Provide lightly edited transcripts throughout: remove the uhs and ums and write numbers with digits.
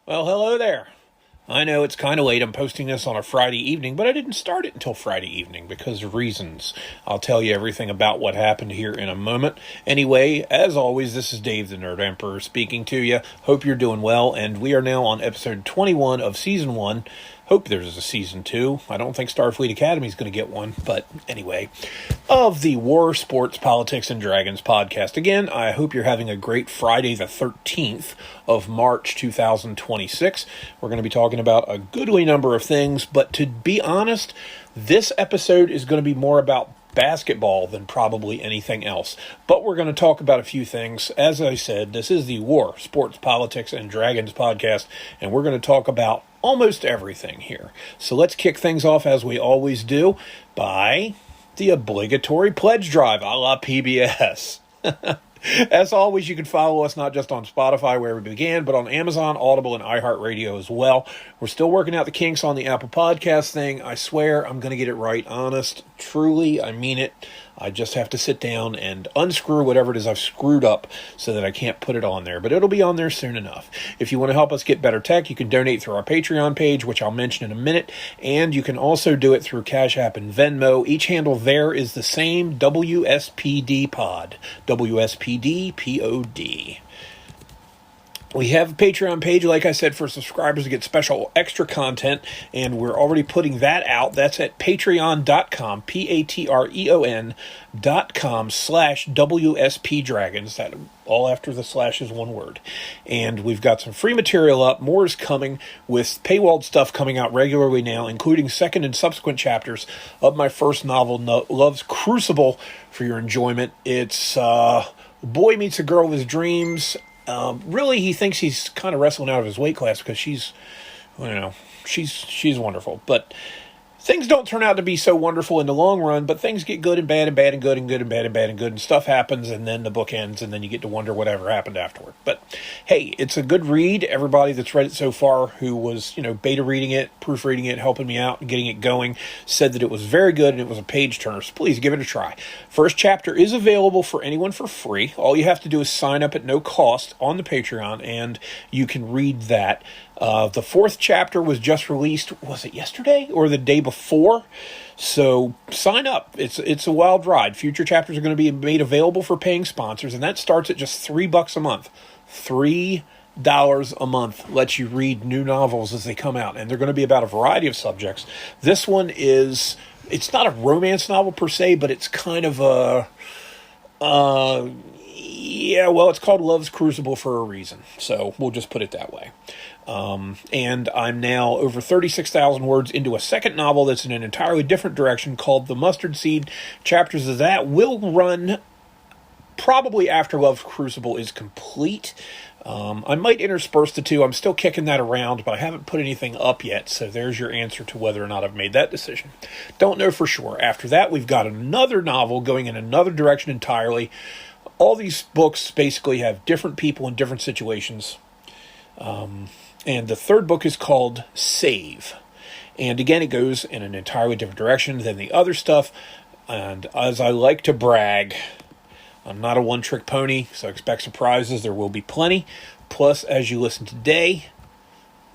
Well, hello there. I know it's kind of late. I'm posting this on a Friday evening, but I didn't start it until Friday evening because of reasons. I'll tell you everything about what happened here in a moment. Anyway, as always, this is Dave the Nerd Emperor speaking to you. Hope you're doing well, and we are now on episode 21 of Season 1. Hope there's a Season 2. I don't think Starfleet Academy is going to get one, but anyway, of the War, Sports, Politics, and Dragons podcast. Again, I hope you're having a great Friday the 13th of March 2026. We're going to be talking about a goodly number of things, but to be honest, this episode is going to be more about basketball than probably anything else. But we're going to talk about a few things. As I said, this is the War, Sports, Politics, and Dragons podcast, and we're going to talk about almost everything here. So let's kick things off as we always do by the obligatory pledge drive, a la PBS. As always, you can follow us not just on Spotify, where we began, but on Amazon, Audible, and iHeartRadio as well. We're still working out the kinks on the Apple Podcast thing. I swear I'm going to get it right. Honest, truly, I mean it. I just have to sit down and unscrew whatever it is I've screwed up so that I can't put it on there. But it'll be on there soon enough. If you want to help us get better tech, you can donate through our Patreon page, which I'll mention in a minute. And you can also do it through Cash App and Venmo. Each handle there is the same, WSPD Pod. WSPD POD. We have a Patreon page, like I said, for subscribers to get special extra content, and we're already putting that out. That's at patreon.com, patreon.com/WSP Dragons. That all after the slash is one word. And we've got some free material up. More is coming with paywalled stuff coming out regularly now, including second and subsequent chapters of my first novel, Love's Crucible, for your enjoyment. It's a boy meets a girl of his dreams. Really, he thinks he's kind of wrestling out of his weight class because she's wonderful. But things don't turn out to be so wonderful in the long run, but things get good and bad and bad and good and good and bad and bad and good, and stuff happens, and then the book ends, and then you get to wonder whatever happened afterward. But hey, it's a good read. Everybody that's read it so far who was, beta reading it, proofreading it, helping me out, and getting it going, said that it was very good and it was a page turner, so please give it a try. First chapter is available for anyone for free. All you have to do is sign up at no cost on the Patreon, and you can read that. The fourth chapter was just released, was it yesterday or the day before? So sign up. It's a wild ride. Future chapters are going to be made available for paying sponsors, and that starts at just $3 a month. $3 a month lets you read new novels as they come out, and they're going to be about a variety of subjects. This one it's not a romance novel per se, but it's kind of it's called Love's Crucible for a reason. So we'll just put it that way. And I'm now over 36,000 words into a second novel that's in an entirely different direction called The Mustard Seed. Chapters of that will run probably after Love's Crucible is complete. I might intersperse the two. I'm still kicking that around, but I haven't put anything up yet, so there's your answer to whether or not I've made that decision. Don't know for sure. After that, we've got another novel going in another direction entirely. All these books basically have different people in different situations. And the third book is called Save. And again, it goes in an entirely different direction than the other stuff. And as I like to brag, I'm not a one-trick pony, so expect surprises. There will be plenty. Plus, as you listen today...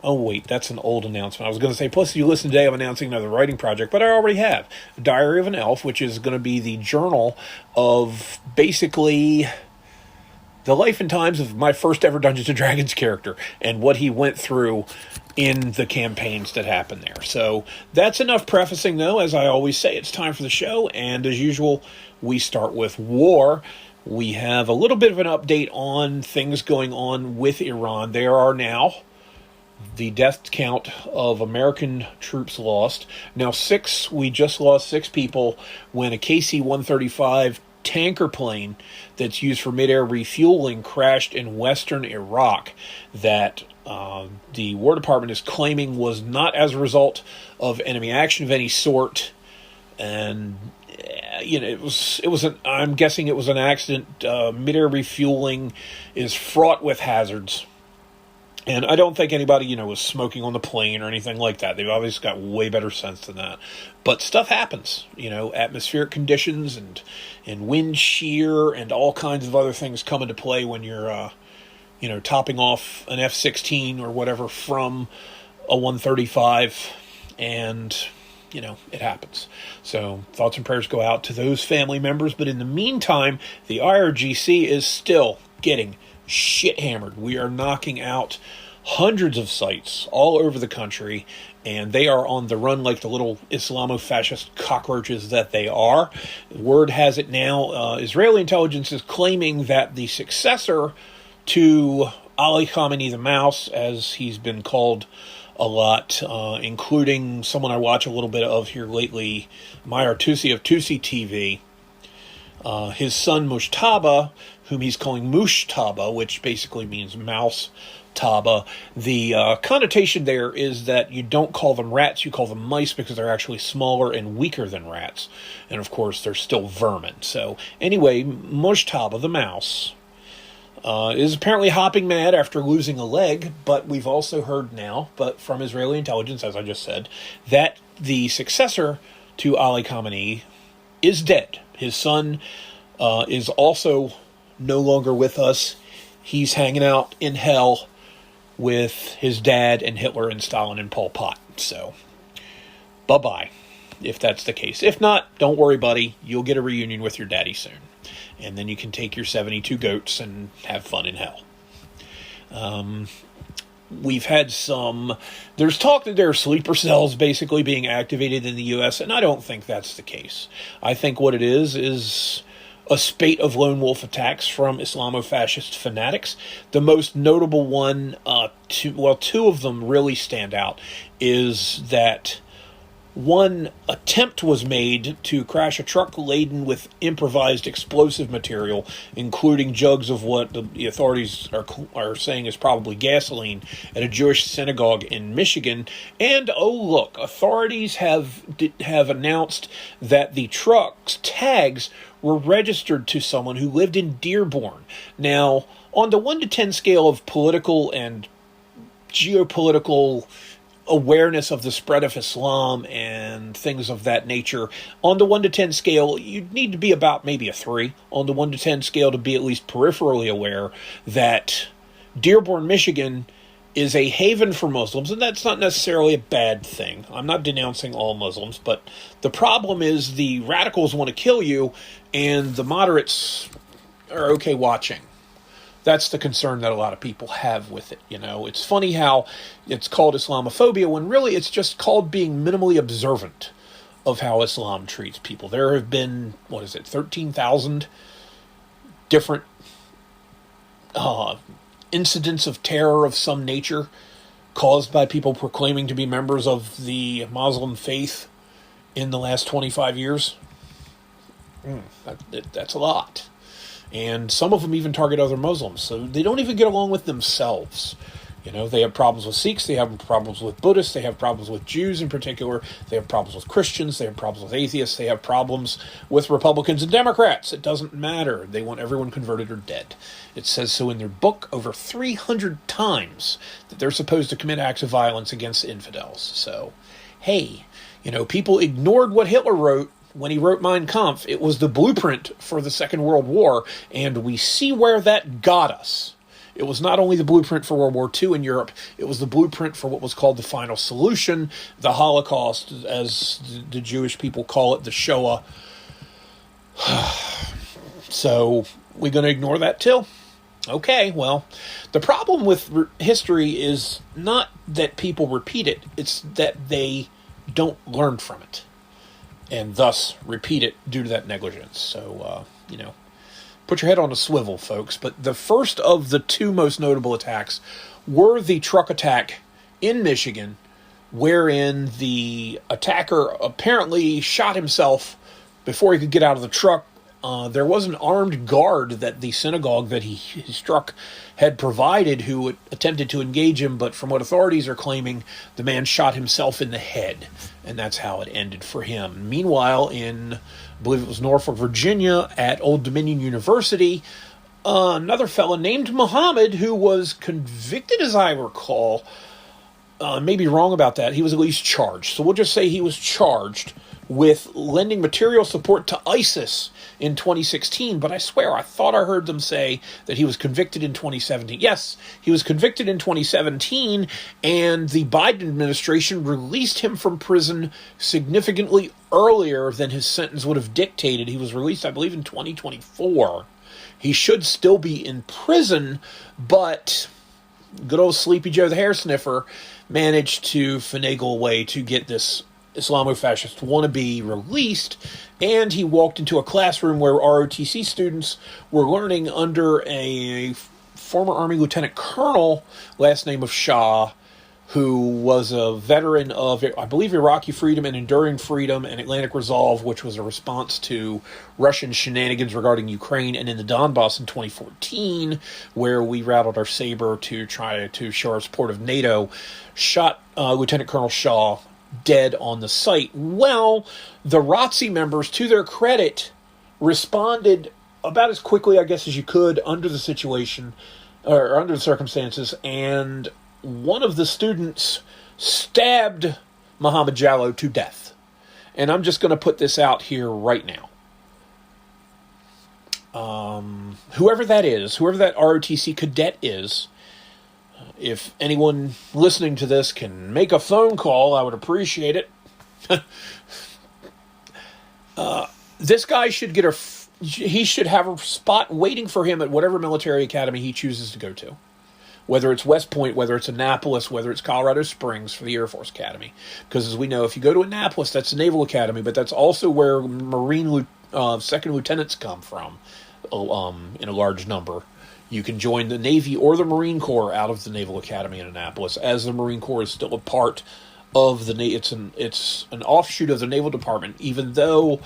Oh, wait, that's an old announcement. I was going to say, plus, as you listen today, I'm announcing another writing project, but I already have. Diary of an Elf, which is going to be the journal of basically the life and times of my first ever Dungeons & Dragons character and what he went through in the campaigns that happened there. So that's enough prefacing, though. As I always say, it's time for the show, and as usual, we start with war. We have a little bit of an update on things going on with Iran. There are now the death count of American troops lost. Now we just lost 6 people when a KC-135 tanker plane that's used for mid-air refueling crashed in western Iraq that the War Department is claiming was not as a result of enemy action of any sort. And I'm guessing it was an accident. Mid-air refueling is fraught with hazards. And I don't think anybody, was smoking on the plane or anything like that. They've obviously got way better sense than that. But stuff happens, atmospheric conditions and wind shear and all kinds of other things come into play when you're topping off an F-16 or whatever from a 135, and it happens. So thoughts and prayers go out to those family members. But in the meantime, the IRGC is still getting shit hammered. We are knocking out hundreds of sites all over the country, and they are on the run like the little Islamo-fascist cockroaches that they are. Word has it now, Israeli intelligence is claiming that the successor to Ali Khamenei the Mouse, as he's been called a lot, including someone I watch a little bit of here lately, Mayar Tusi of Tusi TV, his son Mushtaba, whom he's calling Mushtaba, which basically means mouse taba. The connotation there is that you don't call them rats, you call them mice, because they're actually smaller and weaker than rats. And of course, they're still vermin. So anyway, Mushtaba, the mouse, is apparently hopping mad after losing a leg, but we've also heard now, but from Israeli intelligence, as I just said, that the successor to Ali Khamenei is dead. His son is also no longer with us. He's hanging out in hell with his dad and Hitler and Stalin and Pol Pot. So, bye-bye, if that's the case. If not, don't worry, buddy. You'll get a reunion with your daddy soon. And then you can take your 72 goats and have fun in hell. We've had there's talk that there are sleeper cells basically being activated in the U.S., and I don't think that's the case. I think what it is a spate of lone wolf attacks from Islamo-fascist fanatics. The most notable one, two of them really stand out, is that one attempt was made to crash a truck laden with improvised explosive material, including jugs of what the authorities are saying is probably gasoline, at a Jewish synagogue in Michigan. And, oh look, authorities have announced that the truck's tags were registered to someone who lived in Dearborn. Now, on the 1 to 10 scale of political and geopolitical awareness of the spread of Islam and things of that nature, on the 1 to 10 scale, you'd need to be about maybe a 3 on the 1 to 10 scale to be at least peripherally aware that Dearborn, Michigan is a haven for Muslims, and that's not necessarily a bad thing. I'm not denouncing all Muslims, but the problem is the radicals want to kill you, and the moderates are okay watching. That's the concern that a lot of people have with it. It's funny how it's called Islamophobia when really it's just called being minimally observant of how Islam treats people. There have been, 13,000 different incidents of terror of some nature caused by people proclaiming to be members of the Muslim faith in the last 25 years. That's a lot. And some of them even target other Muslims, so they don't even get along with themselves. They have problems with Sikhs, they have problems with Buddhists, they have problems with Jews in particular, they have problems with Christians, they have problems with atheists, they have problems with Republicans and Democrats. It doesn't matter. They want everyone converted or dead. It says so in their book over 300 times that they're supposed to commit acts of violence against infidels. So, hey, people ignored what Hitler wrote when he wrote Mein Kampf. It was the blueprint for the Second World War, and we see where that got us. It was not only the blueprint for World War II in Europe, it was the blueprint for what was called the final solution, the Holocaust, as the Jewish people call it, the Shoah. So, we going to ignore that too? Okay, well, the problem with history is not that people repeat it, it's that they don't learn from it, and thus repeat it due to that negligence. So, put your head on a swivel, folks. But the first of the two most notable attacks were the truck attack in Michigan, wherein the attacker apparently shot himself before he could get out of the truck. There was an armed guard that the synagogue that he struck had provided who attempted to engage him, but from what authorities are claiming, the man shot himself in the head, and that's how it ended for him. Meanwhile, in, I believe it was Norfolk, Virginia, at Old Dominion University, another fellow named Muhammad, who was convicted, as I recall, may be wrong about that, he was at least charged. So we'll just say he was charged with lending material support to ISIS in 2016, but I swear I thought I heard them say that he was convicted in 2017. Yes, he was convicted in 2017, and the Biden administration released him from prison significantly earlier than his sentence would have dictated. He was released, I believe, in 2024. He should still be in prison, but good old Sleepy Joe the hair sniffer managed to finagle a way to get this Islamo-fascist wannabe released, and he walked into a classroom where ROTC students were learning under a former Army Lieutenant Colonel, last name of Shah, who was a veteran of, I believe, Iraqi Freedom and Enduring Freedom and Atlantic Resolve, which was a response to Russian shenanigans regarding Ukraine and in the Donbass in 2014, where we rattled our saber to try to show our support of NATO, shot Lieutenant Colonel Shaw dead on the site. Well, the ROTC members, to their credit, responded about as quickly, I guess, as you could under the situation, or under the circumstances, and one of the students stabbed Muhammad Jallo to death. And I'm just going to put this out here right now. Whoever that is, whoever that ROTC cadet is, if anyone listening to this can make a phone call, I would appreciate it. This guy should get he should have a spot waiting for him at whatever military academy he chooses to go to. Whether it's West Point, whether it's Annapolis, whether it's Colorado Springs for the Air Force Academy. Because as we know, if you go to Annapolis, that's the Naval Academy, but that's also where Marine second lieutenants come from in a large number. You can join the Navy or the Marine Corps out of the Naval Academy in Annapolis, as the Marine Corps is still a part of the it's an offshoot of the Naval Department, even though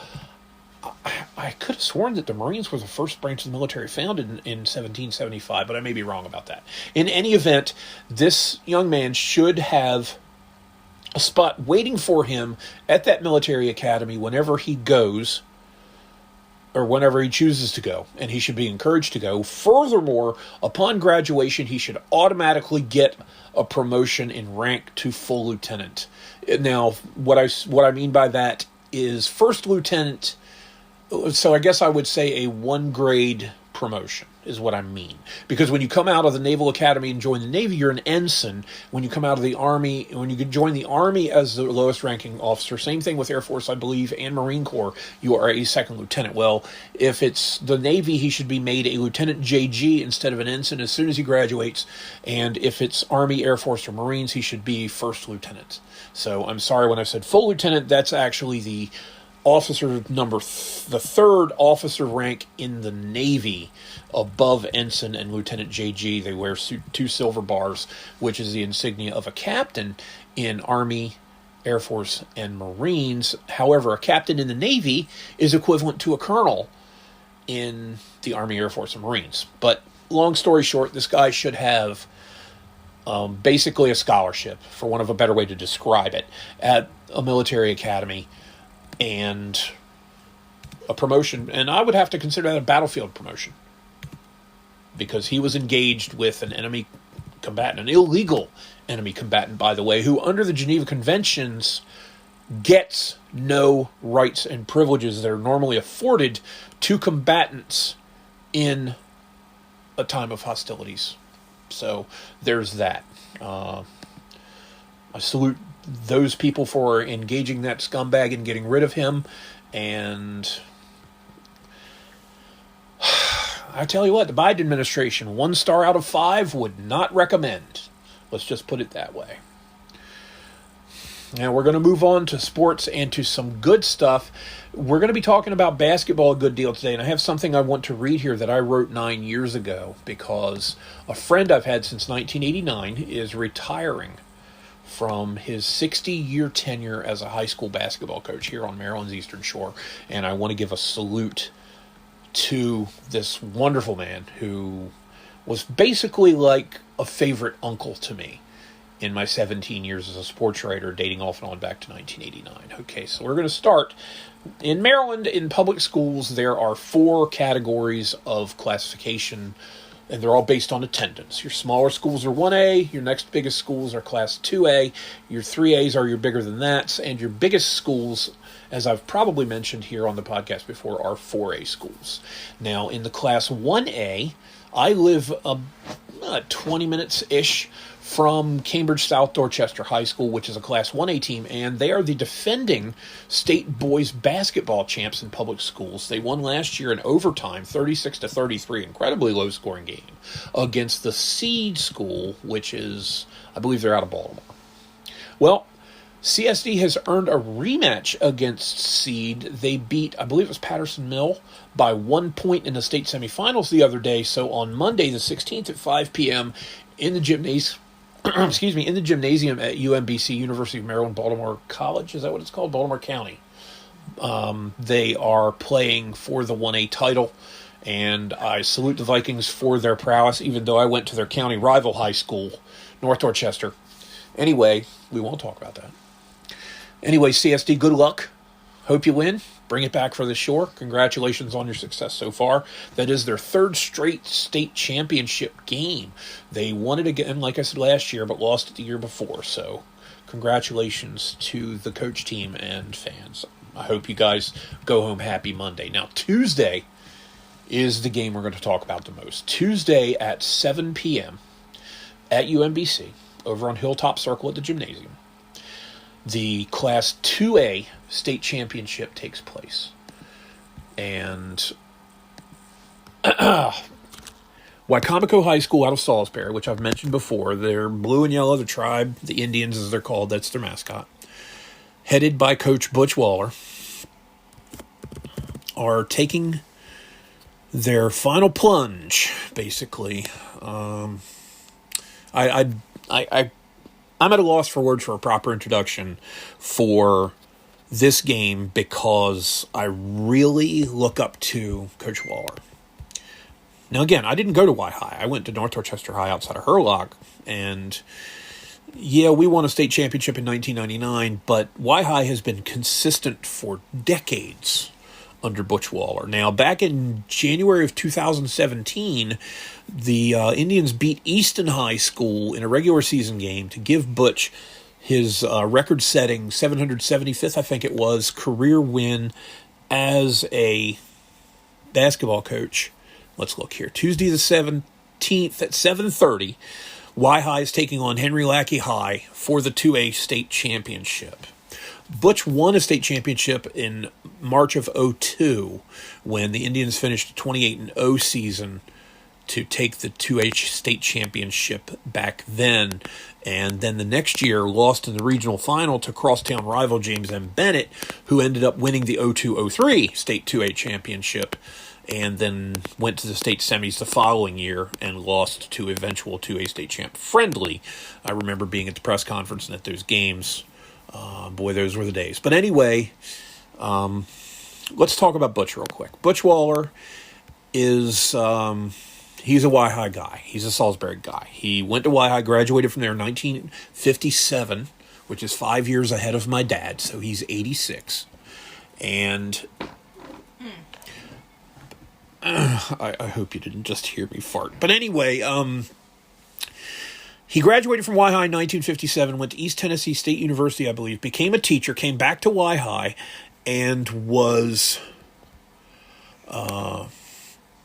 I could have sworn that the Marines were the first branch of the military founded in 1775, but I may be wrong about that. In any event, this young man should have a spot waiting for him at that military academy whenever he goes, or whenever he chooses to go, and he should be encouraged to go. Furthermore, upon graduation, he should automatically get a promotion in rank to full lieutenant. Now, what I mean by that is first lieutenant. So I guess I would say a 1-grade promotion is what I mean. Because when you come out of the Naval Academy and join the Navy, you're an ensign. When you come out of the Army, when you join the Army as the lowest ranking officer, same thing with Air Force, I believe, and Marine Corps, you are a second lieutenant. Well, if it's the Navy, he should be made a Lieutenant JG instead of an ensign as soon as he graduates. And if it's Army, Air Force, or Marines, he should be first lieutenant. So I'm sorry when I said full lieutenant, that's actually the officer number, the third officer rank in the Navy, above ensign and Lieutenant JG. They wear 2 silver bars, which is the insignia of a captain in Army, Air Force, and Marines. However, a captain in the Navy is equivalent to a colonel in the Army, Air Force, and Marines. But long story short, this guy should have basically a scholarship, for want of a better way to describe it, at a military academy, and a promotion, and I would have to consider that a battlefield promotion, because he was engaged with an enemy combatant, an illegal enemy combatant, by the way, who under the Geneva Conventions gets no rights and privileges that are normally afforded to combatants in a time of hostilities. So there's that. I salute those people for engaging that scumbag and getting rid of him. And I tell you what, the Biden administration, 1 star out of 5, would not recommend. Let's just put it that way. Now we're going to move on to sports and to some good stuff. We're going to be talking about basketball a good deal today, and I have something I want to read here that I wrote 9 years ago, because a friend I've had since 1989 is retiring from his 60-year tenure as a high school basketball coach here on Maryland's Eastern Shore. And I want to give a salute to this wonderful man who was basically like a favorite uncle to me in my 17 years as a sports writer, dating off and on back to 1989. Okay, so we're going to start. In Maryland, in public schools, there are 4 categories of classification and they're all based on attendance. Your smaller schools are 1A, your next biggest schools are Class 2A, your 3As are your bigger than that, and your biggest schools, as I've probably mentioned here on the podcast before, are 4A schools. Now, in the Class 1A, I live 20 minutes-ish from Cambridge South Dorchester High School, which is a Class 1A team, and they are the defending state boys basketball champs in public schools. They won last year in overtime, 36-33, incredibly low-scoring game, against the Seed School, which is, I believe they're out of Baltimore. Well, CSD has earned a rematch against Seed. They beat, I believe it was Patterson Mill, by 1 point in the state semifinals the other day. So on Monday, the 16th at 5 p.m. in the gymnasium, in the gymnasium at UMBC, University of Maryland, Baltimore College, is that what it's called? Baltimore County. They are playing for the 1A title, and I salute the Vikings for their prowess, even though I went to their county rival high school, North Dorchester. Anyway, we won't talk about that. Anyway, CSD, good luck. Hope you win. Bring it back for the shore. Congratulations on your success so far. That is their third straight state championship game. They won it again, like I said, last year, but lost it the year before. So congratulations to the coach team and fans. I hope you guys go home happy Monday. Now, Tuesday is the game we're going to talk about the most. Tuesday at 7 p.m. at UMBC, over on Hilltop Circle at the gymnasium. The Class 2A state championship takes place. And Wycomico High School out of Salisbury, which I've mentioned before, they're blue and yellow, the tribe, the Indians as they're called, that's their mascot, headed by Coach Butch Waller, are taking their final plunge, basically. I'm at a loss for words for a proper introduction for this game because I really look up to Coach Waller. Now, again, I didn't go to Y High. I went to North Dorchester High outside of Hurlock, and yeah, we won a state championship in 1999, but Y High has been consistent for decades under Butch Waller. Now, back in January of 2017, the Indians beat Easton High School in a regular season game to give Butch his record-setting 775th, I think it was, career win as a basketball coach. Let's look here. Tuesday the 17th at 7:30, Y High is taking on Henry Lackey High for the 2A state championship. Butch won a state championship in March of 2002 when the Indians finished a 28-0 season to take the 2H state championship back then. And then the next year lost in the regional final to crosstown rival James M. Bennett, who ended up winning the 02-03 state 2A championship and then went to the state semis the following year and lost to eventual 2A state champ Friendly. I remember being at the press conference and at those games. Boy, those were the days. But anyway, let's talk about Butch real quick. Butch Waller is, he's a Y High guy. He's a Salisbury guy. He went to Y High, graduated from there in 1957, which is 5 years ahead of my dad, so he's 86. And I hope you didn't just hear me fart. But anyway, he graduated from Y High in 1957, went to East Tennessee State University, I believe, became a teacher, came back to Y High, and was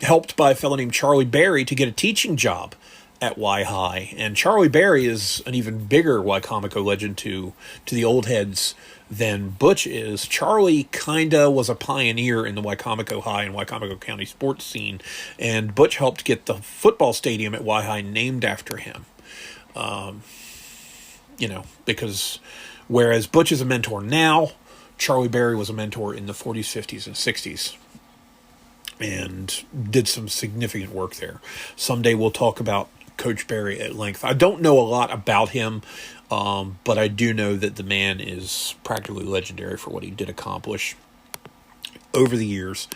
helped by a fellow named Charlie Berry to get a teaching job at Y High. And Charlie Berry is an even bigger Wycomico legend to the old heads than Butch is. Charlie kinda was a pioneer in the Wycomico High and Wycomico County sports scene, and Butch helped get the football stadium at Y High named after him. Because whereas Butch is a mentor now, Charlie Berry was a mentor in the 40s, 50s, and 60s and did some significant work there. Someday we'll talk about Coach Berry at length. I don't know a lot about him, but I do know that the man is practically legendary for what he did accomplish over the years,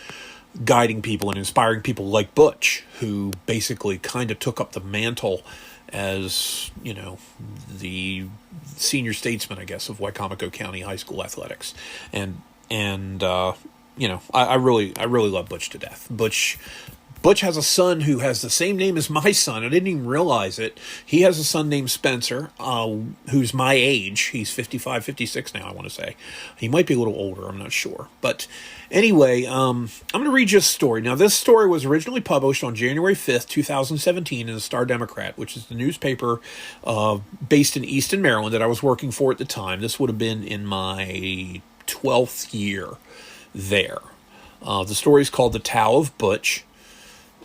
guiding people and inspiring people like Butch, who basically kind of took up the mantle as, the senior statesman, I guess, of Wycomico County High School athletics. I really love Butch to death. Butch Butch has a son who has the same name as my son. I didn't even realize it. He has a son named Spencer, who's my age. He's 55, 56 now, I want to say. He might be a little older, I'm not sure. But anyway, I'm going to read you a story. Now, this story was originally published on January 5th, 2017 in the Star Democrat, which is the newspaper based in Easton, Maryland that I was working for at the time. This would have been in my 12th year there. The story is called The Tao of Butch.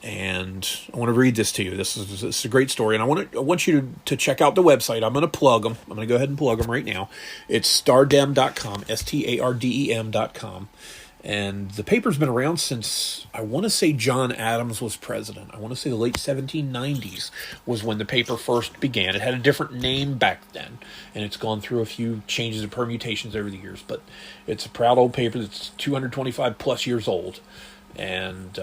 And I want to read this to you. This is a great story, and I want you to check out the website. I'm going to plug them. I'm going to go ahead and plug them right now. It's stardem.com, stardem.com. And the paper's been around since, I want to say, John Adams was president. I want to say the late 1790s was when the paper first began. It had a different name back then, and it's gone through a few changes and permutations over the years. But it's a proud old paper that's 225 plus years old. And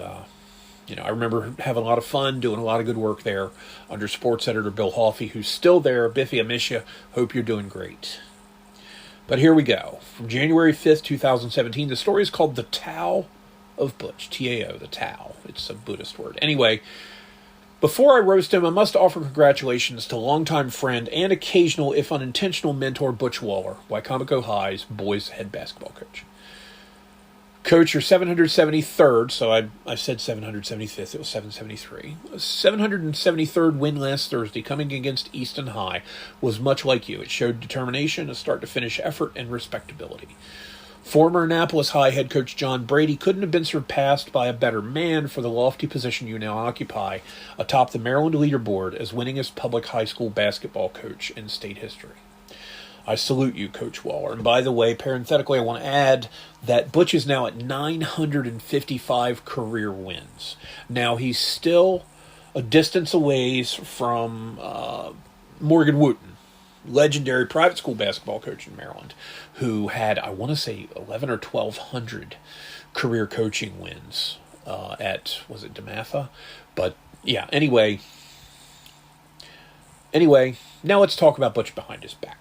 I remember having a lot of fun, doing a lot of good work there under sports editor Bill Hoffey, who's still there. Biffy, I miss you. Hope you're doing great. But here we go. From January 5th, 2017, the story is called The Tao of Butch. T-A-O, the Tao. It's a Buddhist word. Anyway, before I roast him, I must offer congratulations to longtime friend and occasional, if unintentional, mentor Butch Waller, Wycomico High's boys head basketball coach. Coach, your 773rd, so I said 775th, it was 773. 773rd win last Thursday, coming against Easton High, was much like you. It showed determination, a start-to-finish effort, and respectability. Former Annapolis High head coach John Brady couldn't have been surpassed by a better man for the lofty position you now occupy atop the Maryland leaderboard as winningest public high school basketball coach in state history. I salute you, Coach Waller. And by the way, parenthetically, I want to add that Butch is now at 955 career wins. Now, he's still a distance away from Morgan Wooten, legendary private school basketball coach in Maryland, who had, I want to say, 11 or 1,200 career coaching wins at, was it DeMatha? But, yeah, anyway, now let's talk about Butch behind his back.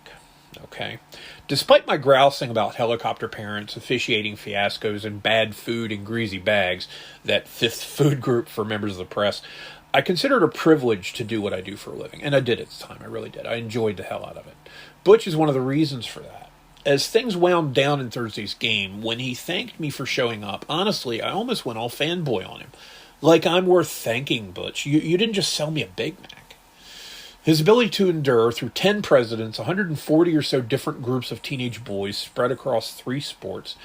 Okay. Despite my grousing about helicopter parents, officiating fiascos, and bad food in greasy bags, that fifth food group for members of the press, I consider it a privilege to do what I do for a living. And I did at the time. I really did. I enjoyed the hell out of it. Butch is one of the reasons for that. As things wound down in Thursday's game, when he thanked me for showing up, honestly, I almost went all fanboy on him. Like I'm worth thanking, Butch. You didn't just sell me a Big Mac. His ability to endure through 10 presidents, 140 or so different groups of teenage boys spread across 3 sports,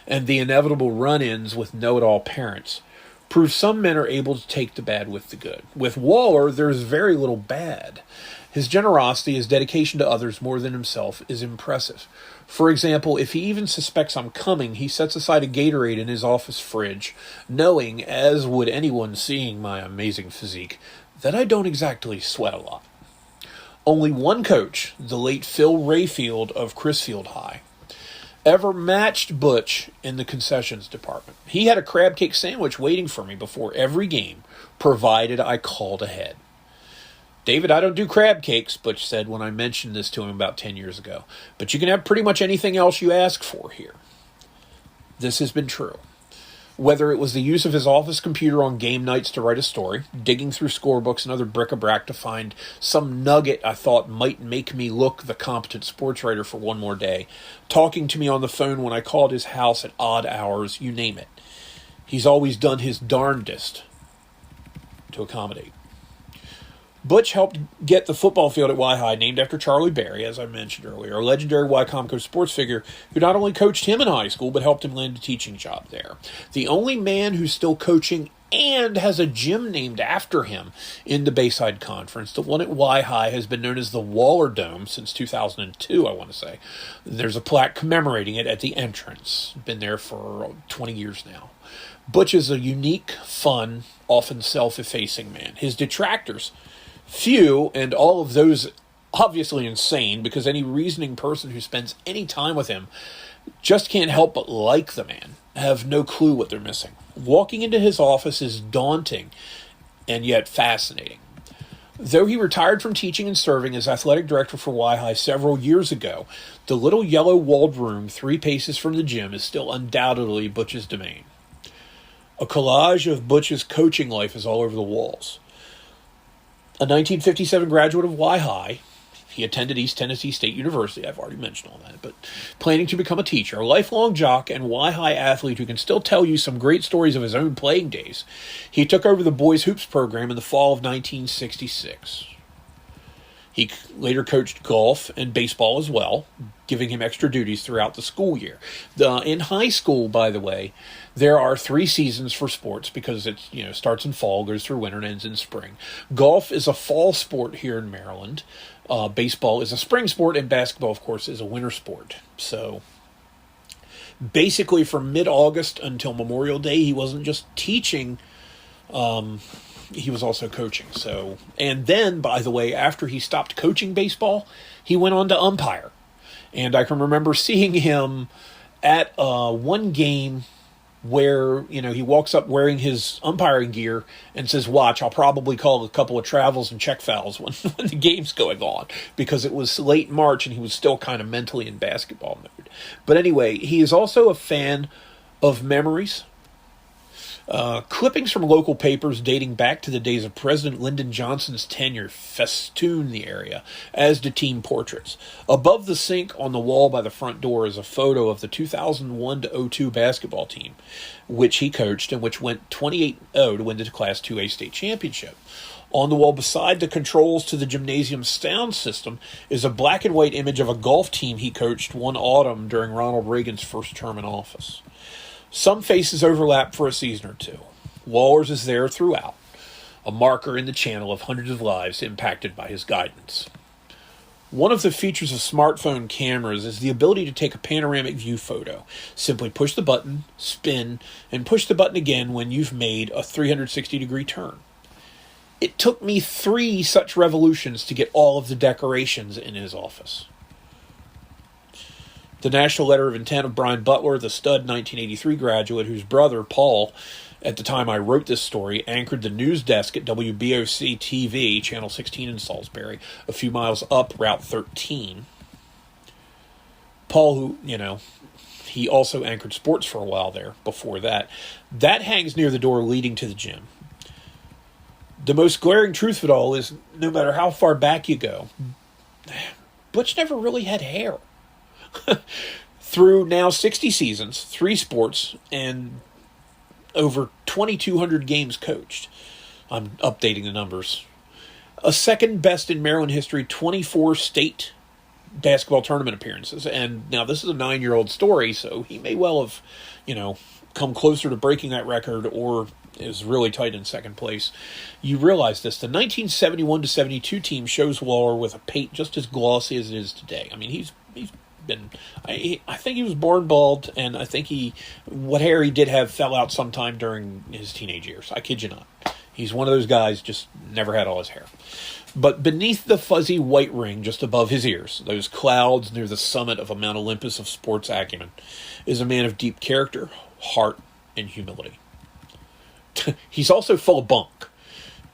and the inevitable run-ins with know-it-all parents proves some men are able to take the bad with the good. With Waller, there's very little bad. His generosity, his dedication to others more than himself is impressive. For example, if he even suspects I'm coming, he sets aside a Gatorade in his office fridge, knowing, as would anyone seeing my amazing physique, that I don't exactly sweat a lot. Only one coach, the late Phil Rayfield of Crisfield High, ever matched Butch in the concessions department. He had a crab cake sandwich waiting for me before every game, provided I called ahead. David, I don't do crab cakes, Butch said when I mentioned this to him about 10 years ago, but you can have pretty much anything else you ask for here. This has been true. Whether it was the use of his office computer on game nights to write a story, digging through scorebooks and other bric-a-brac to find some nugget I thought might make me look the competent sports writer for one more day, talking to me on the phone when I called his house at odd hours, you name it. He's always done his darndest to accommodate. Butch helped get the football field at Y-High named after Charlie Berry, as I mentioned earlier, a legendary Wycomico sports figure who not only coached him in high school, but helped him land a teaching job there. The only man who's still coaching and has a gym named after him in the Bayside Conference. The one at Y-High has been known as the Waller Dome since 2002, I want to say. There's a plaque commemorating it at the entrance. Been there for 20 years now. Butch is a unique, fun, often self-effacing man. His detractors, few, and all of those obviously insane, because any reasoning person who spends any time with him just can't help but like the man, have no clue what they're missing. Walking into his office is daunting and yet fascinating. Though he retired from teaching and serving as athletic director for Y-High several years ago, the little yellow walled room 3 paces from the gym is still undoubtedly Butch's domain. A collage of Butch's coaching life is all over the walls. A 1957 graduate of Y-High, he attended East Tennessee State University, I've already mentioned all that, but planning to become a teacher, a lifelong jock and Y-High athlete who can still tell you some great stories of his own playing days, he took over the boys' hoops program in the fall of 1966. He later coached golf and baseball as well, giving him extra duties throughout the school year. In high school, by the way, there are 3 seasons for sports because it starts in fall, goes through winter, and ends in spring. Golf is a fall sport here in Maryland. Baseball is a spring sport, and basketball, of course, is a winter sport. So basically from mid-August until Memorial Day, he wasn't just teaching, he was also coaching. So, and then, by the way, after he stopped coaching baseball, he went on to umpire. And I can remember seeing him at one game where, he walks up wearing his umpiring gear and says, "Watch, I'll probably call a couple of travels and check fouls when the game's going on," because it was late March and he was still kind of mentally in basketball mode. But anyway, he is also a fan of memories. Clippings from local papers dating back to the days of President Lyndon Johnson's tenure festoon the area, as do team portraits. Above the sink on the wall by the front door is a photo of the 2001-02 basketball team, which he coached and which went 28-0 to win the Class 2A state championship. On the wall beside the controls to the gymnasium sound system is a black and white image of a golf team he coached one autumn during Ronald Reagan's first term in office. Some faces overlap for a season or two. Waller's is there throughout, a marker in the channel of hundreds of lives impacted by his guidance. One of the features of smartphone cameras is the ability to take a panoramic view photo. Simply push the button, spin, and push the button again when you've made a 360-degree turn. It took me 3 such revolutions to get all of the decorations in his office. The national letter of intent of Brian Butler, the stud 1983 graduate whose brother, Paul, at the time I wrote this story, anchored the news desk at WBOC TV, Channel 16 in Salisbury, a few miles up Route 13. Paul, who, he also anchored sports for a while there before that. That hangs near the door leading to the gym. The most glaring truth of it all is, no matter how far back you go, Butch never really had hair. Through now 60 seasons, 3 sports, and over 2,200 games coached. I'm updating the numbers. A second best in Maryland history, 24 state basketball tournament appearances. And now this is a 9-year-old story, so he may well have, come closer to breaking that record or is really tight in second place. You realize this. The 1971-72 team shows Waller with a pate just as glossy as it is today. I mean, he's been, I think he was born bald, and I think what hair he did have fell out sometime during his teenage years. I kid you not. He's one of those guys, just never had all his hair. But beneath the fuzzy white ring just above his ears, those clouds near the summit of a Mount Olympus of sports acumen, is a man of deep character, heart, and humility. He's also full of bunk.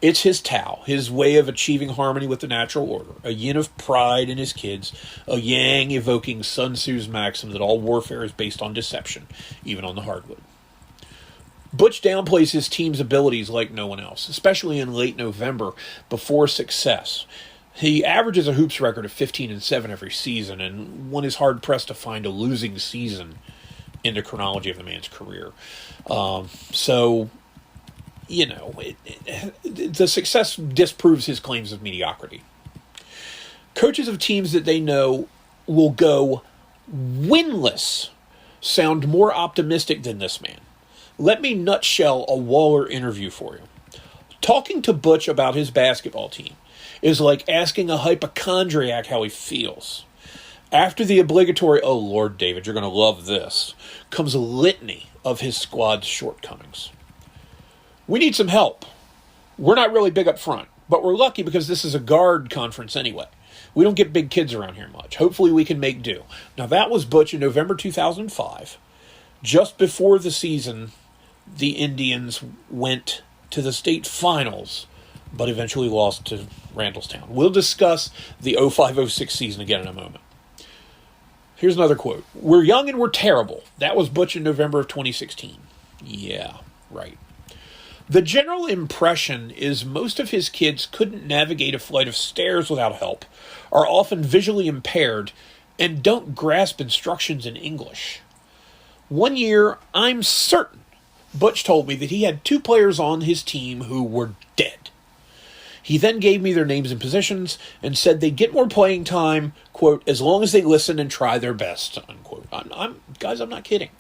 It's his Tao, his way of achieving harmony with the natural order, a yin of pride in his kids, a yang evoking Sun Tzu's maxim that all warfare is based on deception, even on the hardwood. Butch downplays his team's abilities like no one else, especially in late November before success. He averages a hoops record of 15-7 every season, and one is hard-pressed to find a losing season in the chronology of the man's career. The success disproves his claims of mediocrity. Coaches of teams that they know will go winless sound more optimistic than this man. Let me nutshell a Waller interview for you. Talking to Butch about his basketball team is like asking a hypochondriac how he feels. After the obligatory, "Oh, Lord, David, you're going to love this," comes a litany of his squad's shortcomings. "We need some help. We're not really big up front, but we're lucky because this is a guard conference anyway. We don't get big kids around here much. Hopefully we can make do." Now, that was Butch in November 2005. Just before the season, the Indians went to the state finals, but eventually lost to Randallstown. We'll discuss the 05-06 season again in a moment. Here's another quote. "We're young and we're terrible." That was Butch in November of 2016. Yeah. right. The general impression is most of his kids couldn't navigate a flight of stairs without help, are often visually impaired, and don't grasp instructions in English. One year, I'm certain, Butch told me that he had 2 players on his team who were dead. He then gave me their names and positions and said they'd get more playing time, quote, as long as they listen and try their best, unquote. Guys, I'm not kidding.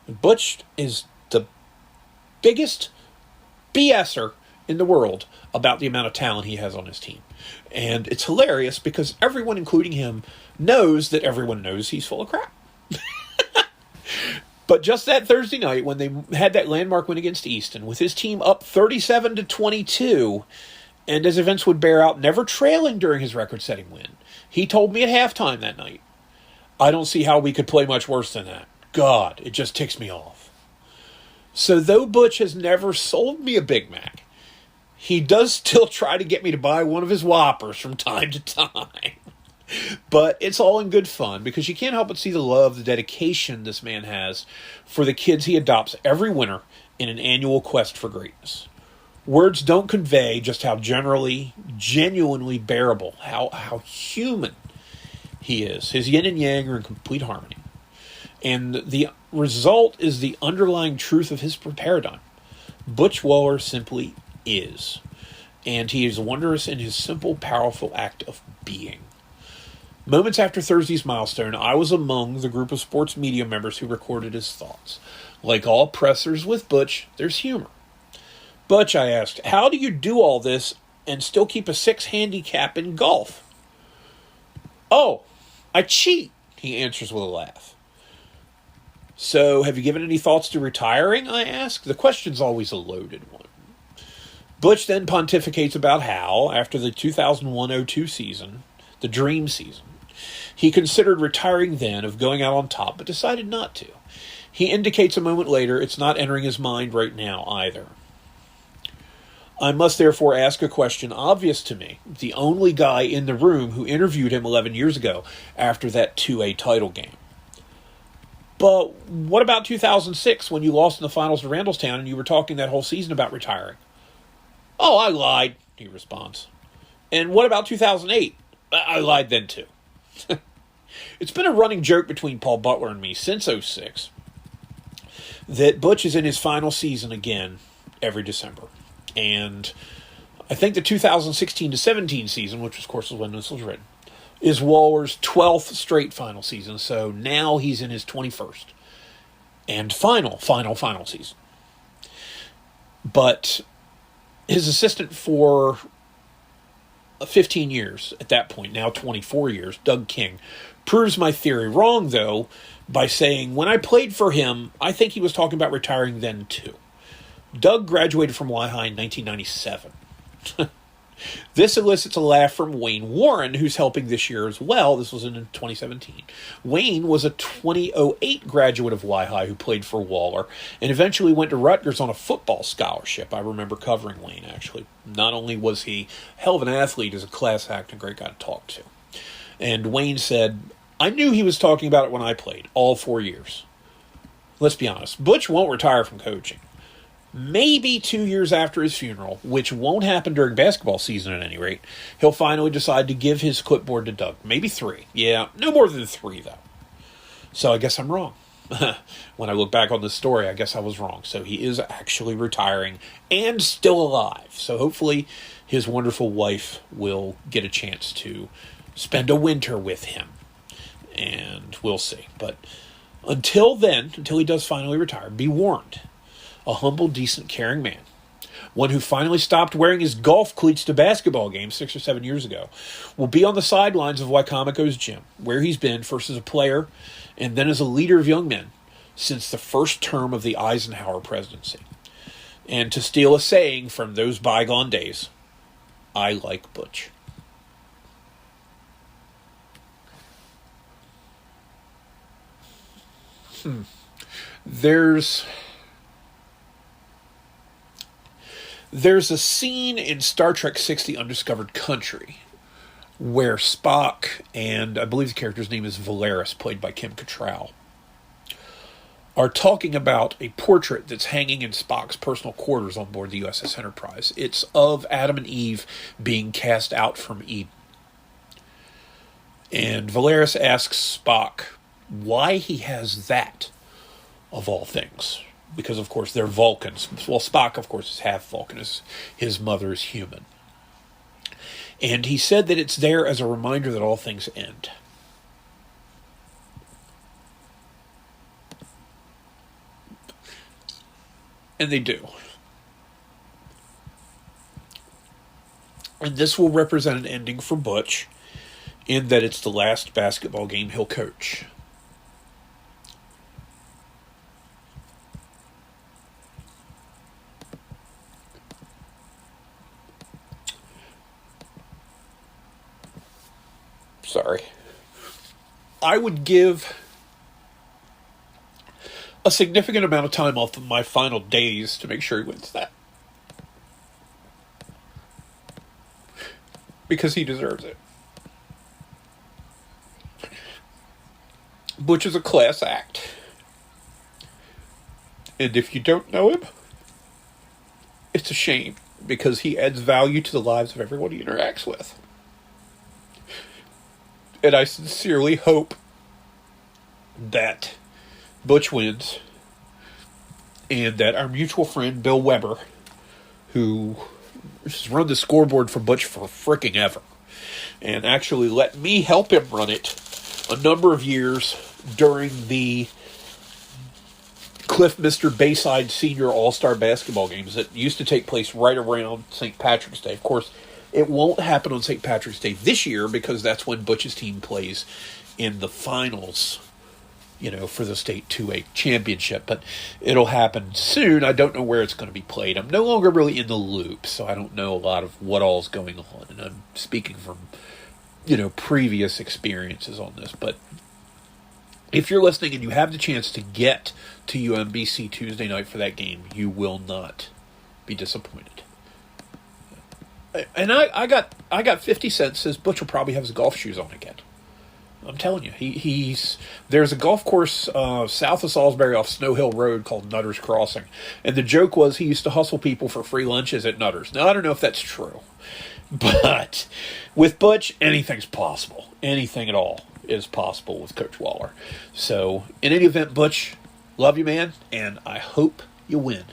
Butch is the biggest BSer in the world about the amount of talent he has on his team. And it's hilarious because everyone, including him, knows that everyone knows he's full of crap. But just that Thursday night, when they had that landmark win against Easton, with his team up 37-22, and as events would bear out, never trailing during his record-setting win, he told me at halftime that night, I don't see how we could play much worse than that. God, it just ticks me off. So though Butch has never sold me a Big Mac, he does still try to get me to buy one of his Whoppers from time to time. But it's all in good fun because you can't help but see the love, the dedication this man has for the kids he adopts every winter in an annual quest for greatness. Words don't convey just how genuinely bearable, how human he is. His yin and yang are in complete harmony. And the result is the underlying truth of his paradigm. Butch Waller simply is. And he is wondrous in his simple, powerful act of being. Moments after Thursday's milestone, I was among the group of sports media members who recorded his thoughts. Like all pressers with Butch, there's humor. Butch, I asked, how do you do all this and still keep a 6 handicap in golf? Oh, I cheat, he answers with a laugh. So, have you given any thoughts to retiring, I ask? The question's always a loaded one. Butch then pontificates about how, after the 2001-02 season, the dream season, he considered retiring then, of going out on top, but decided not to. He indicates a moment later it's not entering his mind right now either. I must therefore ask a question obvious to me, the only guy in the room who interviewed him 11 years ago after that 2A title game. But what about 2006 when you lost in the finals to Randallstown and you were talking that whole season about retiring? Oh, I lied, he responds. And what about 2008? I lied then too. It's been a running joke between Paul Butler and me since 06 that Butch is in his final season again every December. And I think the 2016-17 season, which of course is when this was written, is Waller's 12th straight final season. So now he's in his 21st and final season. But his assistant for 15 years at that point, now 24 years, Doug King, proves my theory wrong, though, by saying, when I played for him, I think he was talking about retiring then, too. Doug graduated from Y High in 1997. This elicits a laugh from Wayne Warren, who's helping this year as well. This was in 2017. Wayne was a 2008 graduate of Y High who played for Waller and eventually went to Rutgers on a football scholarship. I remember covering Wayne, actually. Not only was he a hell of an athlete, as a class act and a great guy to talk to. And Wayne said, I knew he was talking about it when I played, all 4 years. Let's be honest, Butch won't retire from coaching. Maybe 2 years after his funeral, which won't happen during basketball season at any rate, he'll finally decide to give his clipboard to Doug. Maybe 3. Yeah, no more than 3, though. So I guess I'm wrong. When I look back on this story, I guess I was wrong. So he is actually retiring and still alive. So hopefully his wonderful wife will get a chance to spend a winter with him. And we'll see. But until then, until he does finally retire, be warned. A humble, decent, caring man, one who finally stopped wearing his golf cleats to basketball games 6 or 7 years ago, will be on the sidelines of Wicomico's gym, where he's been first as a player and then as a leader of young men since the first term of the Eisenhower presidency. And to steal a saying from those bygone days, I like Butch. There's a scene in Star Trek 6: The Undiscovered Country where Spock and I believe the character's name is Valeris, played by Kim Cattrall, are talking about a portrait that's hanging in Spock's personal quarters on board the USS Enterprise. It's of Adam and Eve being cast out from Eden. And Valeris asks Spock why he has that, of all things. Because, of course, they're Vulcans. Well, Spock, of course, is half Vulcan. His mother is human. And he said that it's there as a reminder that all things end. And they do. And this will represent an ending for Butch, in that it's the last basketball game he'll coach. Sorry. I would give a significant amount of time off of my final days to make sure he wins that. Because he deserves it. Butch is a class act. And if you don't know him, it's a shame, because he adds value to the lives of everyone he interacts with. And I sincerely hope that Butch wins, and that our mutual friend Bill Weber, who has run the scoreboard for Butch for fricking ever, and actually let me help him run it a number of years during the Cliff Mister Bayside Senior All-Star Basketball games that used to take place right around St. Patrick's Day. Of course, it won't happen on St. Patrick's Day this year, because that's when Butch's team plays in the finals, for the state 2A championship. But it'll happen soon. I don't know where it's going to be played. I'm no longer really in the loop, so I don't know a lot of what all's going on. And I'm speaking from, previous experiences on this. But if you're listening and you have the chance to get to UMBC Tuesday night for that game, you will not be disappointed. And I got 50 cents, says Butch will probably have his golf shoes on again. I'm telling you, there's a golf course south of Salisbury off Snow Hill Road called Nutter's Crossing. And the joke was he used to hustle people for free lunches at Nutter's. Now, I don't know if that's true. But with Butch, anything's possible. Anything at all is possible with Coach Waller. So, in any event, Butch, love you, man, and I hope you win.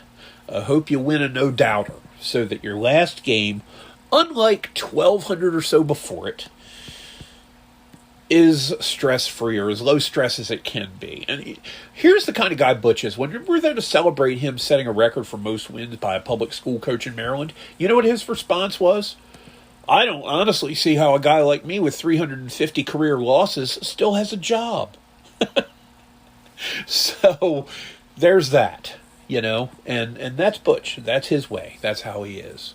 I hope you win a no-doubter, so that your last game, unlike 1,200 or so before it, is stress-free, or as low stress as it can be. And here's the kind of guy Butch is. When we're there to celebrate him setting a record for most wins by a public school coach in Maryland, you know what his response was? I don't honestly see how a guy like me with 350 career losses still has a job. So, there's that, and that's Butch. That's his way. That's how he is.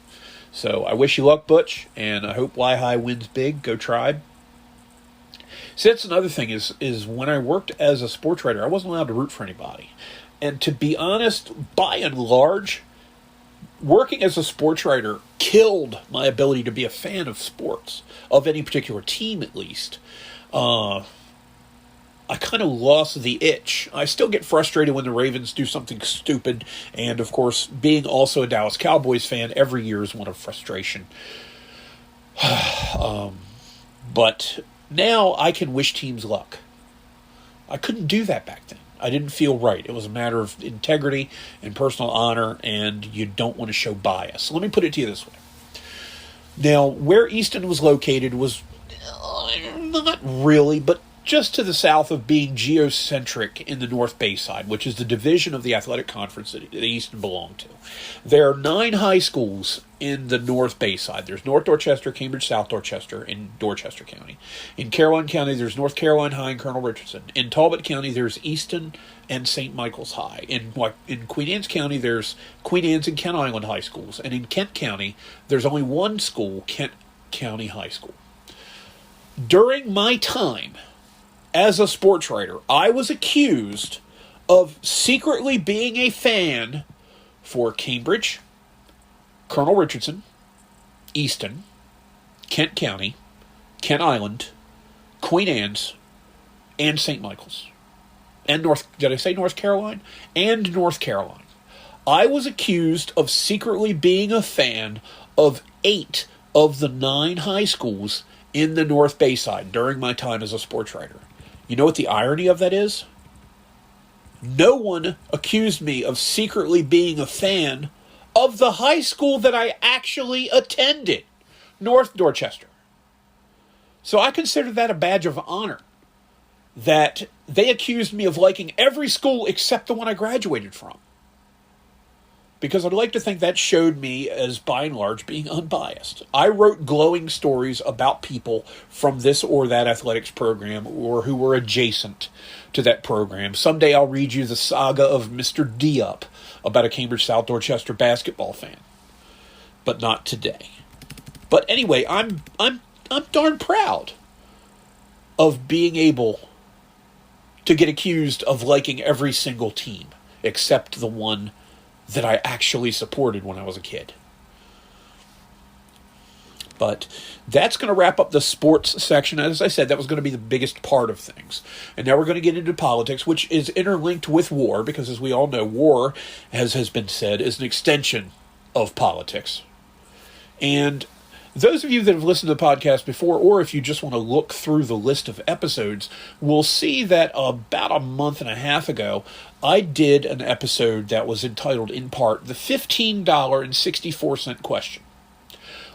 So, I wish you luck, Butch, and I hope Y-High wins big. Go Tribe. See, that's another thing, is when I worked as a sports writer, I wasn't allowed to root for anybody. And to be honest, by and large, working as a sports writer killed my ability to be a fan of sports, of any particular team at least. I kind of lost the itch. I still get frustrated when the Ravens do something stupid, and of course, being also a Dallas Cowboys fan, every year is one of frustration. But now I can wish teams luck. I couldn't do that back then. I didn't feel right. It was a matter of integrity and personal honor, and you don't want to show bias. So let me put it to you this way. Now, where Easton was located was not really, but just to the south of being geocentric in the North Bayside, which is the division of the athletic conference that Easton belonged to. There are 9 high schools in the North Bayside. There's North Dorchester, Cambridge, South Dorchester, in Dorchester County. In Caroline County, there's North Caroline High and Colonel Richardson. In Talbot County, there's Easton and St. Michael's High. In Queen Anne's County, there's Queen Anne's and Kent Island High Schools. And in Kent County, there's only one school, Kent County High School. During my time as a sports writer, I was accused of secretly being a fan for Cambridge, Colonel Richardson, Easton, Kent County, Kent Island, Queen Anne's, and St. Michael's. and did I say North Carolina? And North Carolina. I was accused of secretly being a fan of 8 of the 9 high schools in the North Bayside during my time as a sports writer. You know what the irony of that is? No one accused me of secretly being a fan of the high school that I actually attended, North Dorchester. So I consider that a badge of honor, that they accused me of liking every school except the one I graduated from. Because I'd like to think that showed me as, by and large, being unbiased. I wrote glowing stories about people from this or that athletics program or who were adjacent to that program. Someday I'll read you the saga of Mr. Diop about a Cambridge South Dorchester basketball fan. But not today. But anyway, I'm darn proud of being able to get accused of liking every single team except the one that I actually supported when I was a kid. But that's going to wrap up the sports section. As I said, that was going to be the biggest part of things. And now we're going to get into politics, which is interlinked with war, because as we all know, war, as has been said, is an extension of politics. And those of you that have listened to the podcast before, or if you just want to look through the list of episodes, will see that about a month and a half ago, I did an episode that was entitled, in part, The $15.64 Question.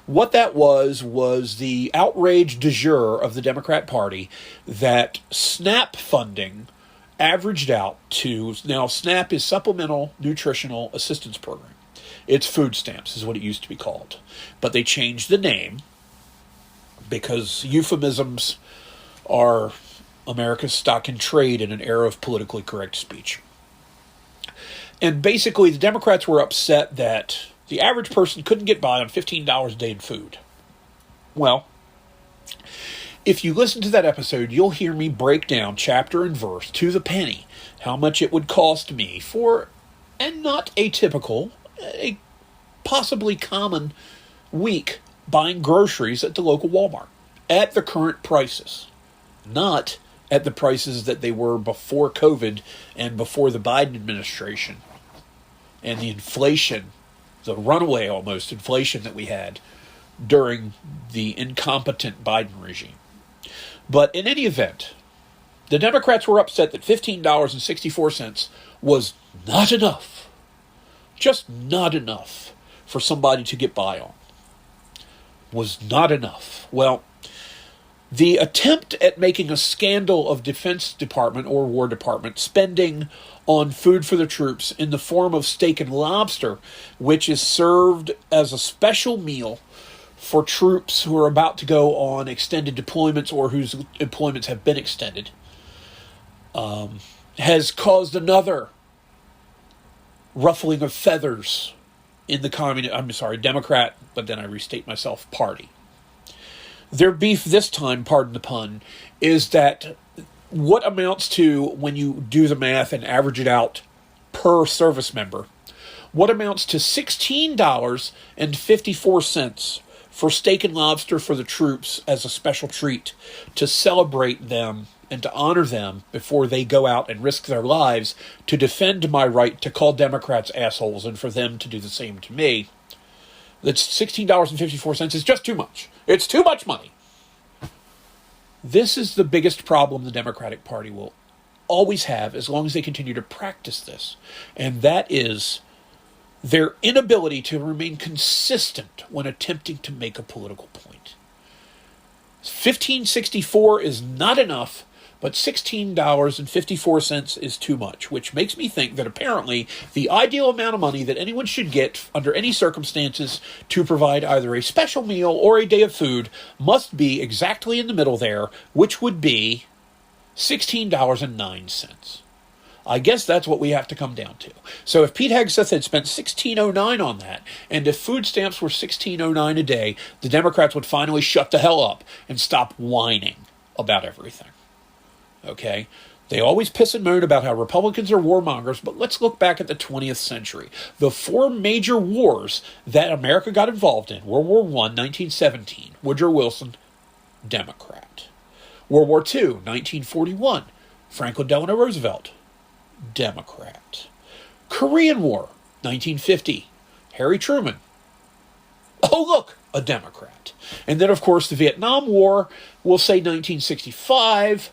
What that was the outrage du jour of the Democrat Party that SNAP funding averaged out to, now SNAP is Supplemental Nutritional Assistance Program. It's food stamps is what it used to be called. But they changed the name because euphemisms are America's stock in trade in an era of politically correct speech. And basically, the Democrats were upset that the average person couldn't get by on $15 a day in food. Well, if you listen to that episode, you'll hear me break down chapter and verse to the penny how much it would cost me for, and not atypical, a possibly common week buying groceries at the local Walmart at the current prices, not at the prices that they were before COVID and before the Biden administration and the inflation, the runaway almost inflation that we had during the incompetent Biden regime. But in any event, the Democrats were upset that $15.64 was not enough. Just not enough for somebody to get by on. Was not enough. Well, the attempt at making a scandal of Defense Department or War Department spending on food for the troops in the form of steak and lobster, which is served as a special meal for troops who are about to go on extended deployments or whose deployments have been extended, has caused another ruffling of feathers in the Democrat, but then I restate myself, party. Their beef this time, pardon the pun, is that what amounts to, when you do the math and average it out per service member, what amounts to $16.54 for steak and lobster for the troops as a special treat to celebrate them and to honor them before they go out and risk their lives to defend my right to call Democrats assholes and for them to do the same to me. That's $16.54 is just too much. It's too much money. This is the biggest problem the Democratic Party will always have as long as they continue to practice this. And that is their inability to remain consistent when attempting to make a political point. $15.64 is not enough, but $16.54 is too much, which makes me think that apparently the ideal amount of money that anyone should get under any circumstances to provide either a special meal or a day of food must be exactly in the middle there, which would be $16.09. I guess that's what we have to come down to. So if Pete Hegseth had spent $16.09 on that, and if food stamps were $16.09 a day, the Democrats would finally shut the hell up and stop whining about everything. Okay? They always piss and moan about how Republicans are warmongers, but let's look back at the 20th century. The 4 major wars that America got involved in: World War I, 1917, Woodrow Wilson, Democrat. World War II, 1941, Franklin Delano Roosevelt, Democrat. Korean War, 1950, Harry Truman. Oh, look, a Democrat. And then, of course, the Vietnam War, we'll say 1965,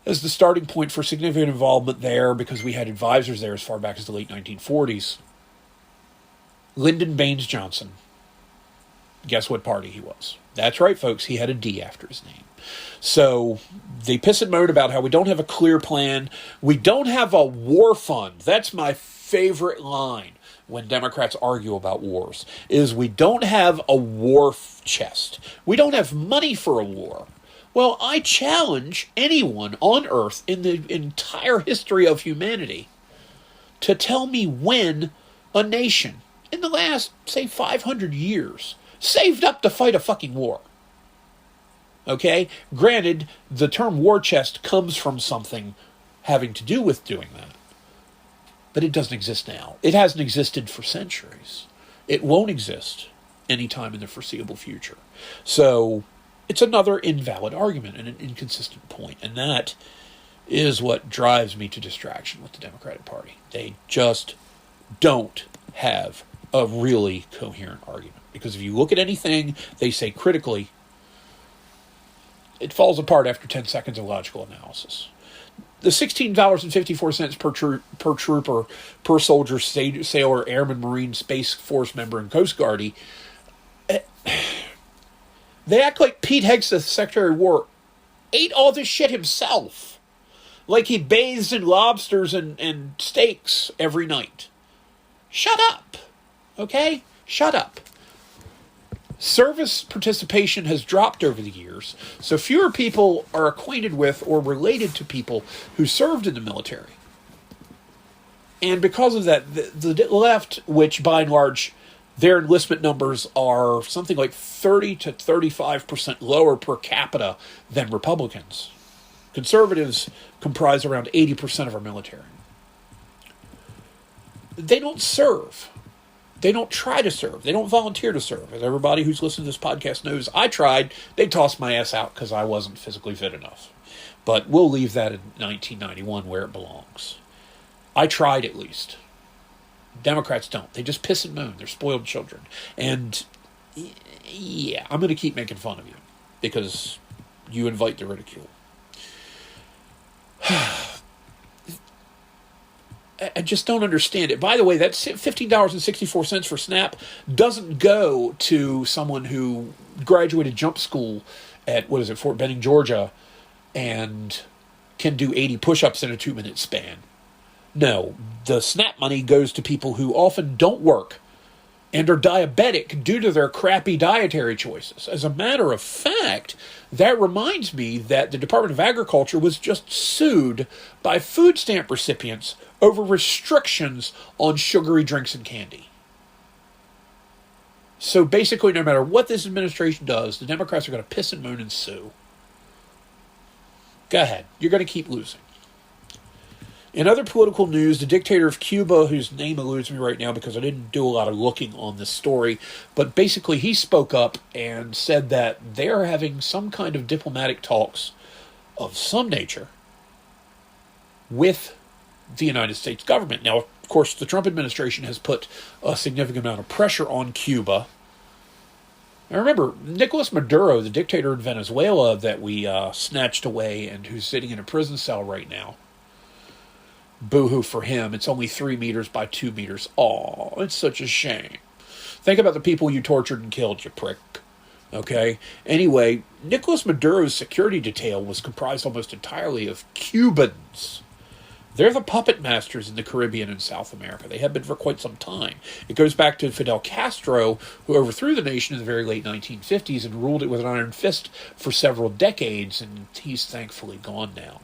as the starting point for significant involvement there because we had advisors there as far back as the late 1940s. Lyndon Baines Johnson. Guess what party he was? That's right, folks. He had a D after his name. So they piss and moan about how we don't have a clear plan. We don't have a war fund. That's my favorite line when Democrats argue about wars, is we don't have a war chest. We don't have money for a war. Well, I challenge anyone on Earth in the entire history of humanity to tell me when a nation in the last, say, 500 years saved up to fight a fucking war. Okay? Granted, the term war chest comes from something having to do with doing that. But it doesn't exist now. It hasn't existed for centuries. It won't exist anytime in the foreseeable future. So it's another invalid argument and an inconsistent point. And that is what drives me to distraction with the Democratic Party. They just don't have a really coherent argument. Because if you look at anything they say critically, it falls apart after 10 seconds of logical analysis. The $16.54 per trooper, per soldier, sailor, airman, marine, Space Force member, and Coast Guardie, they act like Pete Hegseth, Secretary of War, ate all this shit himself. Like he bathes in lobsters and steaks every night. Shut up. Okay? Shut up. Service participation has dropped over the years, so fewer people are acquainted with or related to people who served in the military. And because of that, the left, which by and large, their enlistment numbers are something like 30 to 35% lower per capita than Republicans. Conservatives comprise around 80% of our military. They don't serve. They don't try to serve. They don't volunteer to serve. As everybody who's listened to this podcast knows, I tried. They tossed my ass out because I wasn't physically fit enough. But we'll leave that in 1991 where it belongs. I tried at least. Democrats don't. They just piss and moan. They're spoiled children. And yeah, I'm going to keep making fun of you because you invite the ridicule. I just don't understand it. By the way, that $15.64 for SNAP doesn't go to someone who graduated jump school at, Fort Benning, Georgia, and can do 80 push-ups in a 2-minute span. No, the SNAP money goes to people who often don't work and are diabetic due to their crappy dietary choices. As a matter of fact, that reminds me that the Department of Agriculture was just sued by food stamp recipients over restrictions on sugary drinks and candy. So basically, no matter what this administration does, the Democrats are going to piss and moan and sue. Go ahead. You're going to keep losing. In other political news, the dictator of Cuba, whose name eludes me right now because I didn't do a lot of looking on this story, but basically he spoke up and said that they are having some kind of diplomatic talks of some nature with the United States government. Now, of course, the Trump administration has put a significant amount of pressure on Cuba. Now, remember, Nicolas Maduro, the dictator in Venezuela that we snatched away and who's sitting in a prison cell right now, boo-hoo for him. It's only 3 meters by 2 meters. Aw, it's such a shame. Think about the people you tortured and killed, you prick. Okay? Anyway, Nicolas Maduro's security detail was comprised almost entirely of Cubans. They're the puppet masters in the Caribbean and South America. They have been for quite some time. It goes back to Fidel Castro, who overthrew the nation in the very late 1950s and ruled it with an iron fist for several decades, and he's thankfully gone now.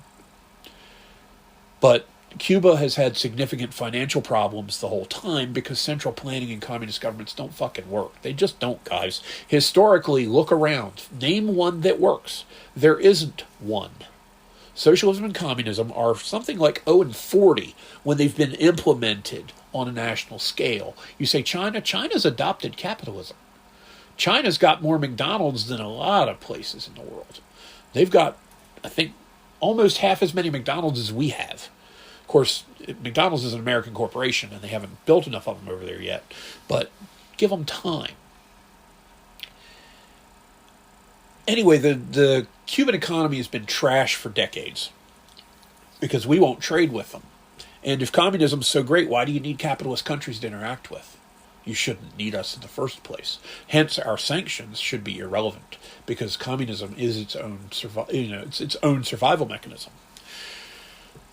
But Cuba has had significant financial problems the whole time because central planning and communist governments don't fucking work. They just don't, guys. Historically, look around. Name one that works. There isn't one. Socialism and communism are something like 0 and 40 when they've been implemented on a national scale. You say China? China's adopted capitalism. China's got more McDonald's than a lot of places in the world. They've got, I think, almost half as many McDonald's as we have. Of course, McDonald's is an American corporation, and they haven't built enough of them over there yet. But give them time. Anyway, the Cuban economy has been trash for decades because we won't trade with them. And if communism's so great, why do you need capitalist countries to interact with? You shouldn't need us in the first place. Hence, our sanctions should be irrelevant because communism is its own its own survival mechanism.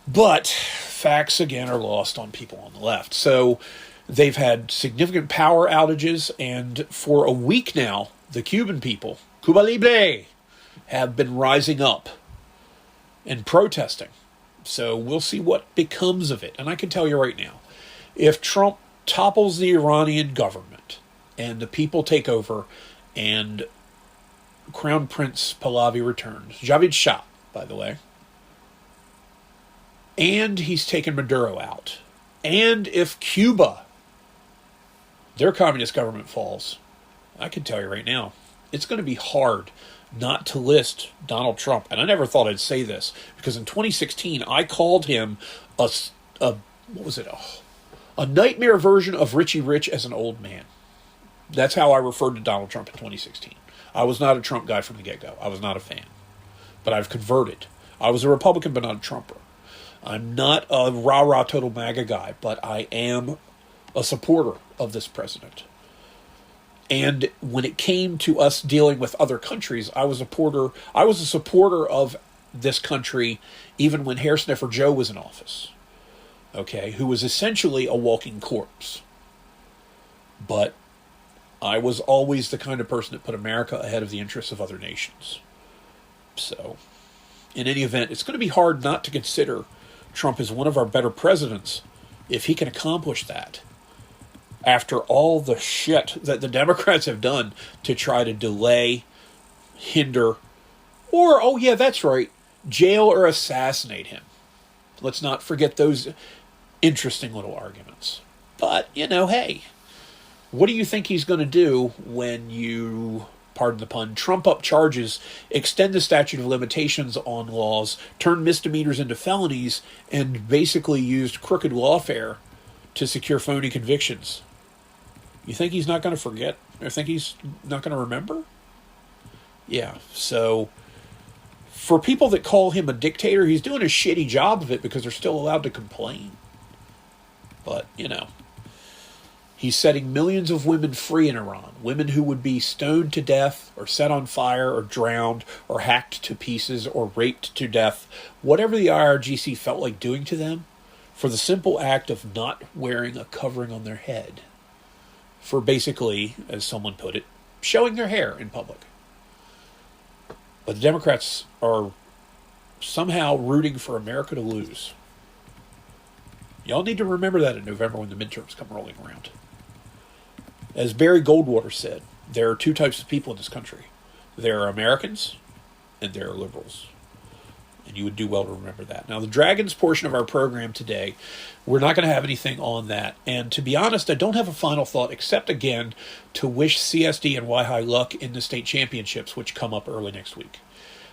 But facts again are lost on people on the left. So they've had significant power outages, and for a week now, the Cuban people, Cuba Libre, have been rising up and protesting. So we'll see what becomes of it. And I can tell you right now, if Trump topples the Iranian government and the people take over and Crown Prince Pahlavi returns, Javid Shah, by the way, and he's taken Maduro out, and if Cuba, their communist government falls, I can tell you right now, it's going to be hard not to list Donald Trump. And I never thought I'd say this, because in 2016, I called him a nightmare version of Richie Rich as an old man. That's how I referred to Donald Trump in 2016. I was not a Trump guy from the get-go. I was not a fan. But I've converted. I was a Republican, but not a Trumper. I'm not a rah-rah total MAGA guy, but I am a supporter of this president. And when it came to us dealing with other countries, I was a supporter of this country even when Hair Sniffer Joe was in office. Okay, who was essentially a walking corpse. But I was always the kind of person that put America ahead of the interests of other nations. So, in any event, it's going to be hard not to consider Trump as one of our better presidents if he can accomplish that. After all the shit that the Democrats have done to try to delay, hinder, or, oh yeah, that's right, jail or assassinate him. Let's not forget those interesting little arguments. But, hey, what do you think he's going to do when you, pardon the pun, trump up charges, extend the statute of limitations on laws, turn misdemeanors into felonies, and basically used crooked lawfare to secure phony convictions? You think he's not going to forget? Or think he's not going to remember? Yeah, so for people that call him a dictator, he's doing a shitty job of it because they're still allowed to complain. But, he's setting millions of women free in Iran. Women who would be stoned to death or set on fire or drowned or hacked to pieces or raped to death. Whatever the IRGC felt like doing to them for the simple act of not wearing a covering on their head. For basically, as someone put it, showing their hair in public. But the Democrats are somehow rooting for America to lose. Y'all need to remember that in November when the midterms come rolling around. As Barry Goldwater said, there are two types of people in this country. There are Americans and there are liberals. And you would do well to remember that. Now, the Dragons portion of our program today, we're not going to have anything on that. And to be honest, I don't have a final thought except, again, to wish CSD and Y-High luck in the state championships, which come up early next week.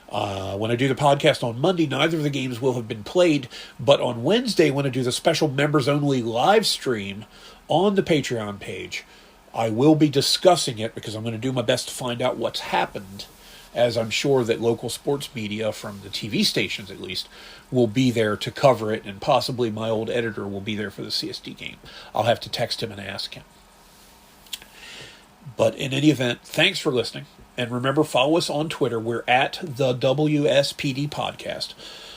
When I do the podcast on Monday, neither of the games will have been played. But on Wednesday, when I do the special members-only live stream on the Patreon page, I will be discussing it because I'm going to do my best to find out what's happened, as I'm sure that local sports media, from the TV stations at least, will be there to cover it, and possibly my old editor will be there for the CSD game. I'll have to text him and ask him. But in any event, thanks for listening. And remember, follow us on Twitter. We're at the WSPD Podcast.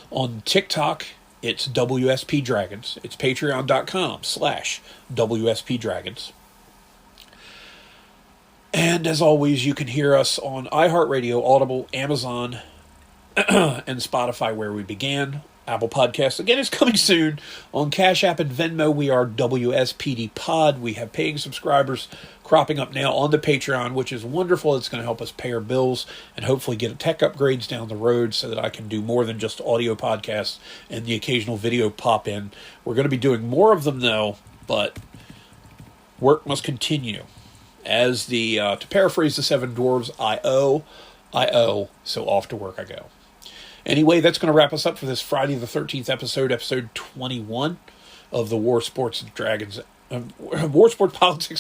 On TikTok, it's WSP Dragons. It's patreon.com/WSP Dragons. And as always, you can hear us on iHeartRadio, Audible, Amazon, and Spotify, where we began. Apple Podcasts, again, is coming soon. On Cash App and Venmo, we are WSPD Pod. We have paying subscribers cropping up now on the Patreon, which is wonderful. It's going to help us pay our bills and hopefully get tech upgrades down the road so that I can do more than just audio podcasts and the occasional video pop in. We're going to be doing more of them, though, but work must continue. As to paraphrase the Seven Dwarves, I owe, so off to work I go. Anyway, that's going to wrap us up for this Friday the 13th episode 21 of the War Sports Politics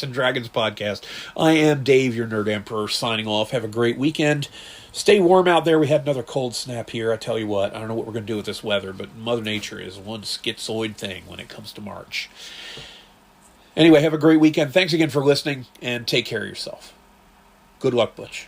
and Dragons podcast. I am Dave, your Nerd Emperor, signing off. Have a great weekend. Stay warm out there. We had another cold snap here. I tell you what, I don't know what we're going to do with this weather, but Mother Nature is one schizoid thing when it comes to March. Anyway, have a great weekend. Thanks again for listening, and take care of yourself. Good luck, Butch.